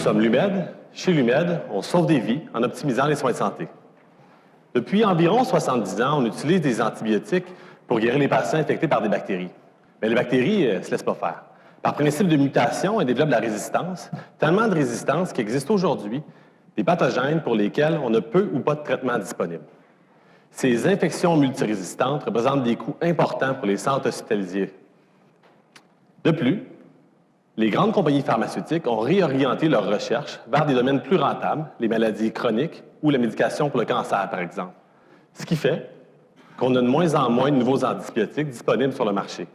sommes l'UMED. Chez l'UMED, on sauve des vies en optimisant les soins de santé. Depuis environ 70 ans, on utilise des antibiotiques pour guérir les patients infectés par des bactéries. Mais les bactéries ne se laissent pas faire. Par principe de mutation, elles développent de la résistance, tellement de résistance qu'il existe aujourd'hui des pathogènes pour lesquels on n'a peu ou pas de traitement disponible. Ces infections multirésistantes représentent des coûts importants pour les centres hospitaliers. De plus, les grandes compagnies pharmaceutiques ont réorienté leurs recherches vers des domaines plus rentables, les maladies chroniques ou la médication pour le cancer, par exemple. Ce qui fait qu'on a de moins en moins de nouveaux antibiotiques disponibles sur le marché.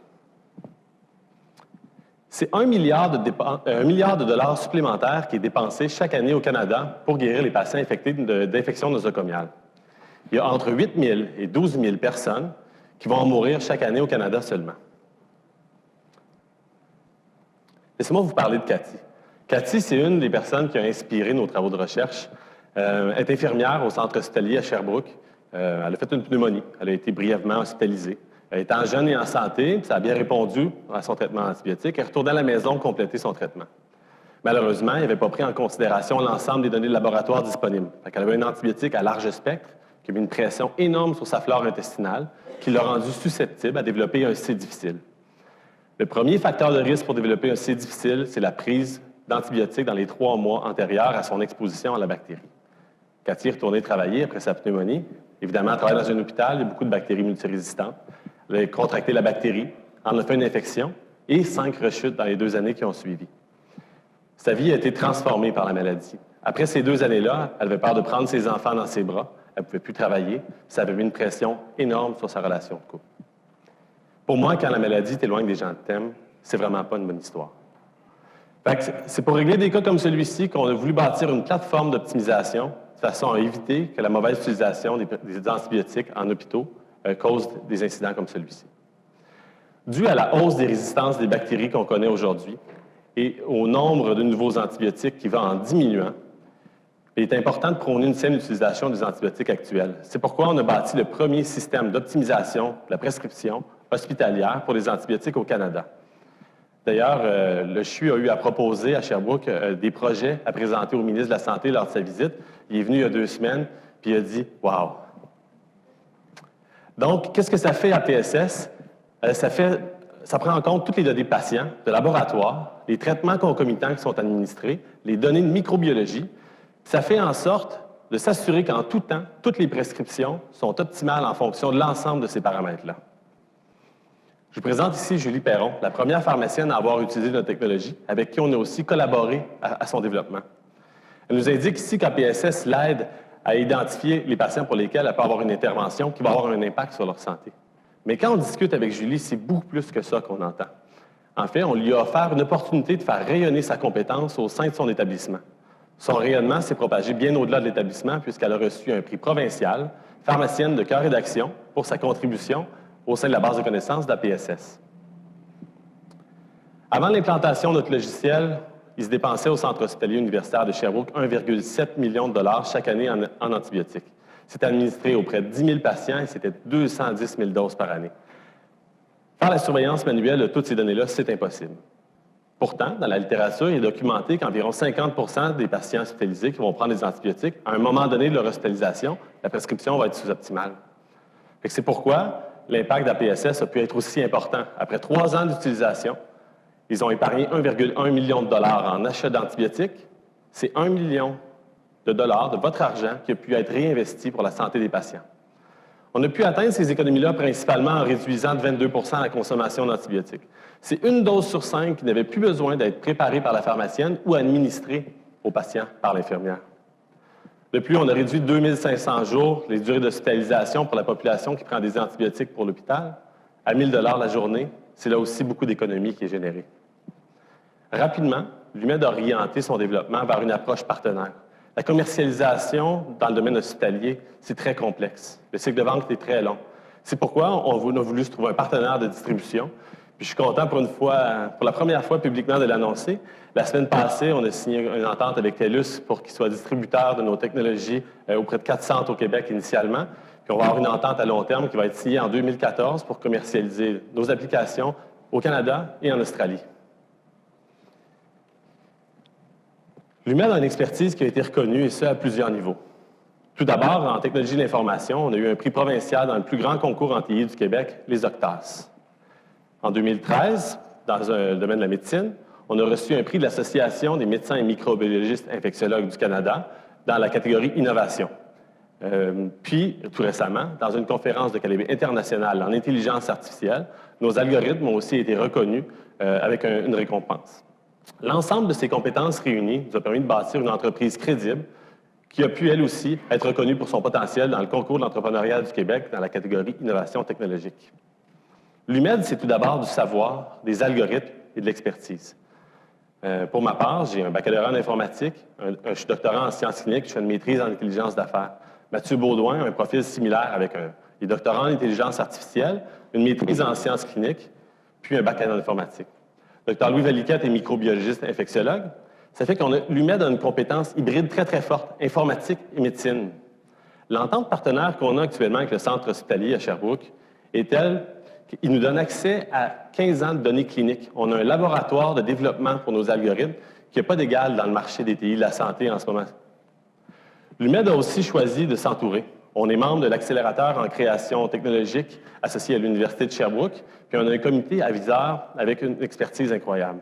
C'est 1 milliard de dollars supplémentaires qui est dépensé chaque année au Canada pour guérir les patients infectés d'infections nosocomiales. Il y a entre 8 000 et 12 000 personnes qui vont en mourir chaque année au Canada seulement. Laissez-moi vous parler de Cathy. Cathy, c'est une des personnes qui a inspiré nos travaux de recherche. Elle est infirmière au centre hospitalier à Sherbrooke. Elle a fait une pneumonie. Elle a été brièvement hospitalisée. Étant jeune et en santé, ça a bien répondu à son traitement antibiotique. Elle retournait à la maison compléter son traitement. Malheureusement, il n'avait pas pris en considération l'ensemble des données de laboratoire disponibles. Elle avait un antibiotique à large spectre qui avait une pression énorme sur sa flore intestinale qui l'a rendu susceptible à développer un C difficile. Le premier facteur de risque pour développer un C difficile, c'est la prise d'antibiotiques dans les 3 mois antérieurs à son exposition à la bactérie. Cathy est retournée travailler après sa pneumonie. Évidemment, elle travaille dans un hôpital, il y a beaucoup de bactéries multirésistantes. Elle a contracté la bactérie, en a fait une infection et 5 rechutes dans les 2 années qui ont suivi. Sa vie a été transformée par la maladie. Après ces 2 années-là, elle avait peur de prendre ses enfants dans ses bras. Elle ne pouvait plus travailler. Ça avait mis une pression énorme sur sa relation de couple. Pour moi, quand la maladie t'éloigne des gens que t'aimes, c'est vraiment pas une bonne histoire. C'est pour régler des cas comme celui-ci qu'on a voulu bâtir une plateforme d'optimisation de façon à éviter que la mauvaise utilisation des antibiotiques en hôpitaux cause des incidents comme celui-ci. Dû à la hausse des résistances des bactéries qu'on connaît aujourd'hui et au nombre de nouveaux antibiotiques qui va en diminuant, il est important de prôner une saine utilisation des antibiotiques actuels. C'est pourquoi on a bâti le premier système d'optimisation de la prescription hospitalière pour les antibiotiques au Canada. D'ailleurs, le CHU a eu à proposer à Sherbrooke des projets à présenter au ministre de la Santé lors de sa visite. Il est venu il y a 2 semaines, puis il a dit « Wow! » Donc, qu'est-ce que ça fait à PSS? Ça prend en compte toutes les données patients, de laboratoire, les traitements concomitants qui sont administrés, les données de microbiologie. Ça fait en sorte de s'assurer qu'en tout temps, toutes les prescriptions sont optimales en fonction de l'ensemble de ces paramètres-là. Je vous présente ici Julie Perron, la première pharmacienne à avoir utilisé notre technologie, avec qui on a aussi collaboré à son développement. Elle nous indique ici qu'à PSS l'aide à identifier les patients pour lesquels elle peut avoir une intervention qui va avoir un impact sur leur santé. Mais quand on discute avec Julie, c'est beaucoup plus que ça qu'on entend. En fait, on lui a offert une opportunité de faire rayonner sa compétence au sein de son établissement. Son rayonnement s'est propagé bien au-delà de l'établissement puisqu'elle a reçu un prix provincial, pharmacienne de cœur et d'action, pour sa contribution au sein de la base de connaissances de la PSS. Avant l'implantation de notre logiciel, il se dépensait au Centre hospitalier universitaire de Sherbrooke 1,7 million de dollars chaque année en antibiotiques. C'était administré auprès de 10 000 patients et c'était 210 000 doses par année. Faire la surveillance manuelle de toutes ces données-là, c'est impossible. Pourtant, dans la littérature, il est documenté qu'environ 50 des patients hospitalisés qui vont prendre des antibiotiques, à un moment donné de leur hospitalisation, la prescription va être sous-optimale. C'est pourquoi l'impact de la PSS a pu être aussi important. Après 3 ans d'utilisation, ils ont épargné 1,1 million de dollars en achat d'antibiotiques. C'est 1 million de dollars de votre argent qui a pu être réinvesti pour la santé des patients. On a pu atteindre ces économies-là principalement en réduisant de 22 % la consommation d'antibiotiques. C'est 1 dose sur 5 qui n'avait plus besoin d'être préparée par la pharmacienne ou administrée aux patients par l'infirmière. De plus, on a réduit de 2500 jours les durées d'hospitalisation pour la population qui prend des antibiotiques pour l'hôpital à 1 000 $ la journée. C'est là aussi beaucoup d'économies qui est générée. Rapidement, l'UMED a orienté son développement vers une approche partenaire. La commercialisation dans le domaine hospitalier, c'est très complexe. Le cycle de vente est très long. C'est pourquoi on a voulu se trouver un partenaire de distribution. Puis je suis content pour la première fois publiquement de l'annoncer. La semaine passée, on a signé une entente avec TELUS pour qu'il soit distributeur de nos technologies auprès de 4 centres au Québec initialement. Puis on va avoir une entente à long terme qui va être signée en 2014 pour commercialiser nos applications au Canada et en Australie. L'UMED a une expertise qui a été reconnue, et ce, à plusieurs niveaux. Tout d'abord, en technologie de l'information, on a eu un prix provincial dans le plus grand concours en TI du Québec, les Octas. En 2013, dans le domaine de la médecine, on a reçu un prix de l'Association des médecins et microbiologistes infectiologues du Canada dans la catégorie Innovation. Puis, tout récemment, dans une conférence de calibre international en intelligence artificielle, nos algorithmes ont aussi été reconnus avec une récompense. L'ensemble de ces compétences réunies nous a permis de bâtir une entreprise crédible qui a pu, elle aussi, être reconnue pour son potentiel dans le concours de l'entrepreneuriat du Québec dans la catégorie Innovation technologique. L'UMED, c'est tout d'abord du savoir, des algorithmes et de l'expertise. Pour ma part, j'ai un baccalauréat en informatique, je suis doctorant en sciences cliniques, je fais une maîtrise en intelligence d'affaires. Mathieu Baudouin a un profil similaire avec des doctorants en intelligence artificielle, une maîtrise en sciences cliniques, puis un baccalauréat en informatique. Dr. Louis Valiquette est microbiologiste infectiologue. Ça fait qu'on a l'UMED a une compétence hybride très, très forte, informatique et médecine. L'entente partenaire qu'on a actuellement avec le centre hospitalier à Sherbrooke est telle qu'il nous donne accès à 15 ans de données cliniques. On a un laboratoire de développement pour nos algorithmes qui n'a pas d'égal dans le marché des TI de la santé en ce moment. L'UMED a aussi choisi de s'entourer. On est membre de l'accélérateur en création technologique associé à l'Université de Sherbrooke, puis on a un comité aviseur avec une expertise incroyable.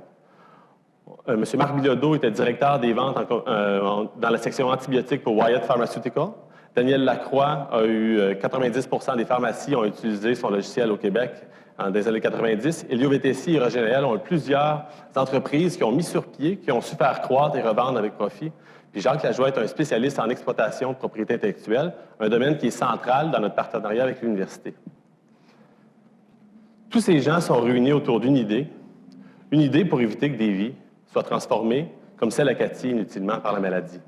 M. Marc Bilodeau était directeur des ventes dans la section antibiotiques pour Wyeth Pharmaceutical. Daniel Lacroix a eu 90 des pharmacies ont utilisé son logiciel au Québec dans les années 90. Elio VTC et Rogénéel ont eu plusieurs entreprises qui ont mis sur pied, qui ont su faire croître et revendre avec profit. Puis Jacques Lajoie est un spécialiste en exploitation de propriété intellectuelle, un domaine qui est central dans notre partenariat avec l'université. Tous ces gens sont réunis autour d'une idée pour éviter que des vies soient transformées, comme celle à Cathy, inutilement par la maladie.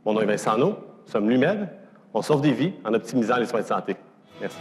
Mon nom est Vincent Naud, nous sommes l'UMED, on sauve des vies en optimisant les soins de santé. Merci.